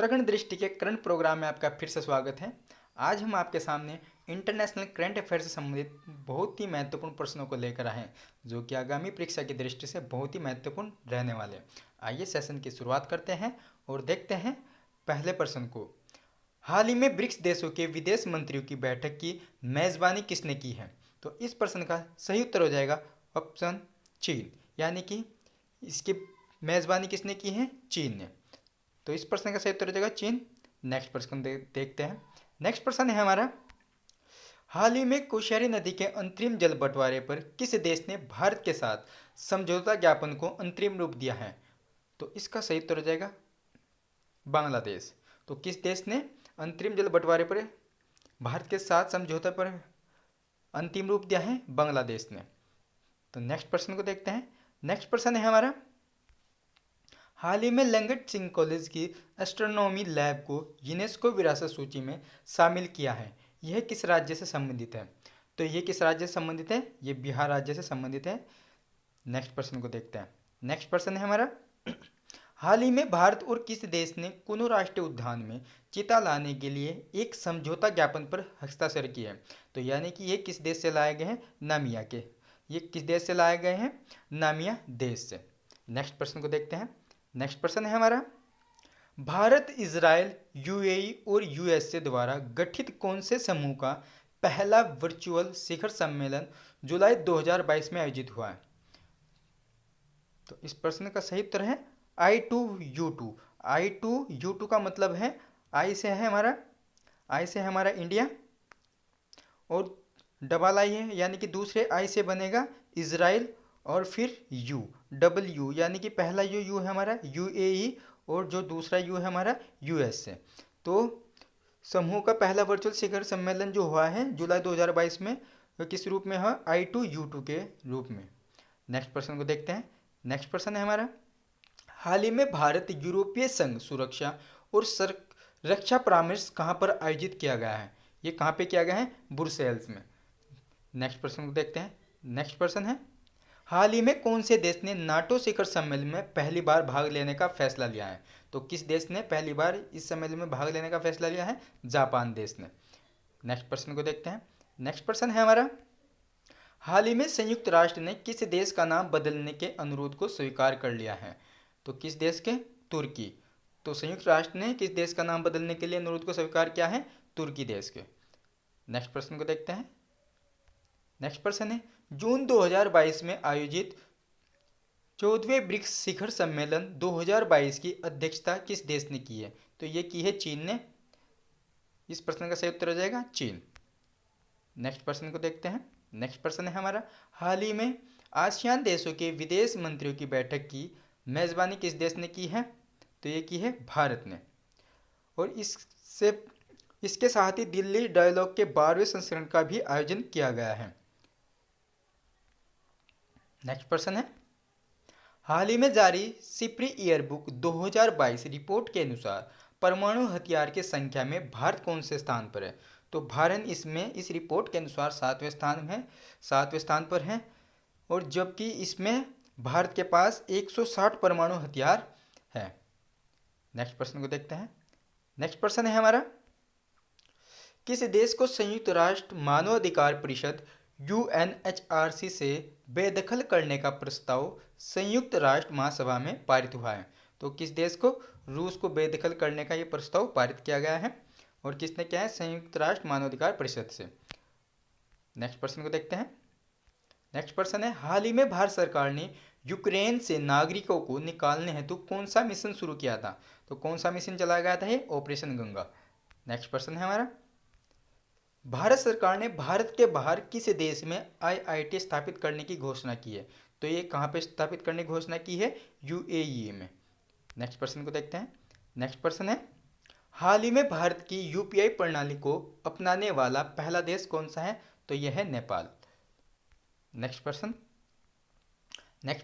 उत्तराखंड दृष्टि के current programme में आपका फिर से स्वागत है। आज हम आपके सामने इंटरनेशनल करंट अफेयर से संबंधित बहुत ही महत्वपूर्ण प्रश्नों को लेकर आए हैं, जो कि आगामी परीक्षा की दृष्टि से बहुत ही महत्वपूर्ण रहने वाले हैं। आइए सेशन की शुरुआत करते हैं और देखते हैं पहले प्रश्न को। हाल ही में ब्रिक्स देशों के विदेश मंत्रियों की बैठक की मेजबानी किसने की है? तो इस प्रश्न का सही उत्तर हो जाएगा ऑप्शन चीन, यानी कि इसकी मेजबानी किसने की है? चीन ने। तो इस प्रश्न का सही उत्तर हो जाएगा चीन। नेक्स्ट प्रश्न देखते हैं। नेक्स्ट प्रश्न है हमारा, हाल ही में कुशेरी नदी के अंतरिम जल बंटवारे पर किस देश ने भारत के साथ समझौता ज्ञापन को अंतरिम रूप दिया है? तो इसका सही उत्तर हो जाएगा बांग्लादेश। तो किस देश ने अंतरिम जल बंटवारे पर भारत के साथ समझौता पर अंतिम रूप दिया है? बांग्लादेश ने। तो नेक्स्ट प्रश्न को देखते हैं। नेक्स्ट प्रश्न है हमारा, हाल ही में लंगट सिंह कॉलेज की एस्ट्रोनॉमी लैब को यूनेस्को विरासत सूची में शामिल किया है। यह किस राज्य से संबंधित है? तो ये किस राज्य से संबंधित है? ये बिहार राज्य से संबंधित है। नेक्स्ट प्रश्न को देखते हैं। नेक्स्ट प्रश्न है हमारा, हाल ही में भारत और किस देश ने कुनो राष्ट्रीय उद्यान में चीता लाने के लिए एक समझौता ज्ञापन पर हस्ताक्षर किए हैं? तो यानी कि ये किस देश से लाए गए हैं? नामिया के। ये किस देश से लाए गए हैं? नामिया देश से। नेक्स्ट प्रश्न को देखते हैं। नेक्स्ट प्रश्न है हमारा, भारत, इजराइल, यूएई और यूएसए द्वारा गठित कौन से समूह का पहला वर्चुअल शिखर सम्मेलन जुलाई 2022 में आयोजित हुआ है? तो इस प्रश्न का सही उत्तर है I2U2। I2U2 का मतलब है आई से है हमारा इंडिया और डबल आई है, यानी कि दूसरे आई से बनेगा इजराइल और फिर डबल यू, यानी कि पहला यू है हमारा यूएई और जो दूसरा यू है हमारा यूएस से। तो समूह का पहला वर्चुअल शिखर सम्मेलन जो हुआ है जुलाई 2022 में, किस रूप में है? I2U2 के रूप में। नेक्स्ट प्रश्न को देखते हैं। नेक्स्ट प्रश्न है हमारा, हाल ही में भारत यूरोपीय संघ सुरक्षा और रक्षा परामर्श कहाँ पर आयोजित किया गया है? ये कहाँ पे किया गया है? ब्रुसेल्स में। नेक्स्ट प्रश्न को देखते हैं। नेक्स्ट प्रश्न है, हाल ही में कौन से देश ने नाटो शिखर सम्मेलन में पहली बार भाग लेने का फैसला लिया है? तो किस देश ने पहली बार इस सम्मेलन में भाग लेने का फैसला लिया है? जापान देश ने। नेक्स्ट प्रश्न को देखते हैं। नेक्स्ट प्रश्न है हमारा, हाल ही में संयुक्त राष्ट्र ने किस देश का नाम बदलने के अनुरोध को स्वीकार कर लिया है? तो किस देश के? तुर्की। तो संयुक्त राष्ट्र ने किस देश का नाम बदलने के लिए अनुरोध को स्वीकार किया है? तुर्की देश के। नेक्स्ट प्रश्न को देखते हैं। नेक्स्ट प्रश्न है, जून 2022 में आयोजित 14वें ब्रिक्स शिखर सम्मेलन 2022 की अध्यक्षता किस देश ने की है? तो ये की है चीन ने। इस प्रश्न का सही उत्तर हो जाएगा चीन। नेक्स्ट प्रश्न को देखते हैं। नेक्स्ट प्रश्न है हमारा, हाल ही में आसियान देशों के विदेश मंत्रियों की बैठक की मेजबानी किस देश ने की है? तो ये की है भारत ने। और इसके साथ ही दिल्ली डायलॉग के 12वें संस्करण का भी आयोजन किया गया है। नेक्स्ट प्रश्न है, हाल ही में जारी सिप्री ईयरबुक 2022 रिपोर्ट के अनुसार परमाणु हथियार की संख्या में भारत कौन से स्थान पर है? तो भारत इसमें इस रिपोर्ट के अनुसार 7वें स्थान पर है, और जबकि इसमें भारत के पास 160 परमाणु हथियार है। नेक्स्ट प्रश्न को देखते हैं। नेक्स्ट प्रश्न है हमारा, किस देश को संयुक्त राष्ट्र मानवाधिकार परिषद UNHRC से बेदखल करने का प्रस्ताव संयुक्त राष्ट्र महासभा में पारित हुआ है? तो किस देश को? रूस को बेदखल करने का ये प्रस्ताव पारित किया गया है, और किसने किया है? संयुक्त राष्ट्र मानवाधिकार परिषद से। नेक्स्ट प्रश्न को देखते हैं। नेक्स्ट प्रश्न है, हाल ही में भारत सरकार ने यूक्रेन से नागरिकों को निकालने हेतु कौन सा मिशन शुरू किया था? तो कौन सा मिशन चलाया गया था? ये ऑपरेशन गंगा। नेक्स्ट प्रश्न है हमारा, भारत सरकार ने भारत के बाहर किस देश में IIT स्थापित करने की घोषणा की है? तो ये कहाँ पे स्थापित करने की घोषणा की है? UAE में। नेक्स्ट प्रश्न को देखते हैं। नेक्स्ट प्रश्न है, हाल ही में भारत की UPI प्रणाली को अपनाने वाला पहला देश कौन सा है? तो यह है नेपाल। नेक्स्ट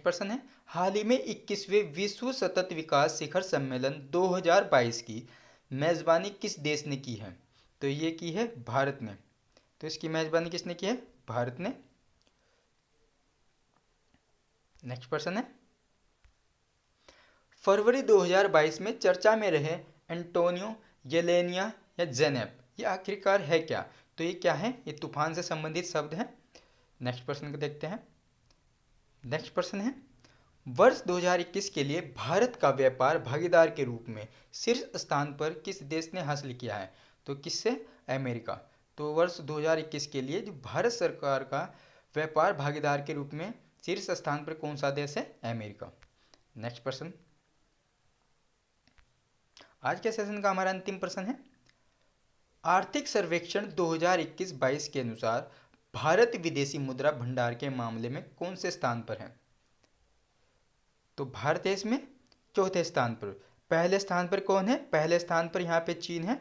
प्रश्न है, हाल ही में 21वें विश्व सतत विकास शिखर सम्मेलन 2022 की मेजबानी किस देश ने की है? तो ये की है भारत ने। तो इसकी मेजबानी किसने की है? भारत ने। नेक्स्ट प्रश्न है, फरवरी 2022 में चर्चा में रहे एंटोनियो, येलेनिया या जेनेप, ये आखिरकार है क्या? तो ये क्या है? ये तूफान से संबंधित शब्द है। नेक्स्ट प्रश्न को देखते हैं। नेक्स्ट प्रश्न है, वर्ष 2021 के लिए भारत का व्यापार भागीदार के रूप में शीर्ष स्थान पर किस देश ने हासिल किया है? तो किससे? अमेरिका। तो वर्ष 2021 के लिए जो भारत सरकार का व्यापार भागीदार के रूप में शीर्ष स्थान पर कौन सा देश है? अमेरिका। नेक्स्ट प्रश्न, आज के सेशन का हमारा अंतिम प्रश्न है, आर्थिक सर्वेक्षण 2021-22 के अनुसार भारत विदेशी मुद्रा भंडार के मामले में कौन से स्थान पर है? तो भारत देश में चौथे स्थान पर। पहले स्थान पर कौन है? पहले स्थान पर यहाँ पे चीन है।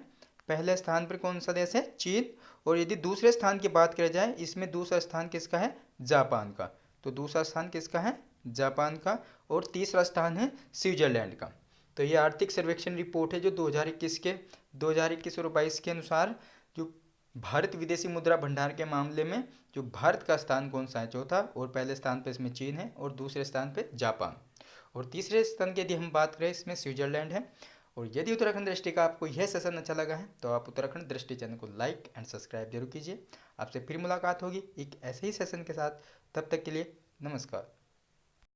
पहले स्थान पर कौन सा देश है? चीन। और यदि दूसरे स्थान की बात करी जाए, इसमें दूसरा स्थान किसका है? जापान का। तो दूसरा स्थान किसका है? जापान का। और तीसरा स्थान है स्विट्जरलैंड का। तो ये आर्थिक सर्वेक्षण रिपोर्ट है जो 2021 और 22 के अनुसार जो भारत विदेशी मुद्रा भंडार के मामले में जो भारत का स्थान कौन सा है? चौथा। और पहले स्थान पर इसमें चीन है और दूसरे स्थान पर जापान और तीसरे स्थान की यदि हम बात करें इसमें स्विट्जरलैंड है। और यदि उत्तराखंड दृष्टि का आपको यह सेशन अच्छा लगा है तो आप उत्तराखंड दृष्टि चैनल को लाइक एंड सब्सक्राइब जरूर कीजिए। आपसे फिर मुलाकात होगी एक ऐसे ही सेशन के साथ। तब तक के लिए नमस्कार।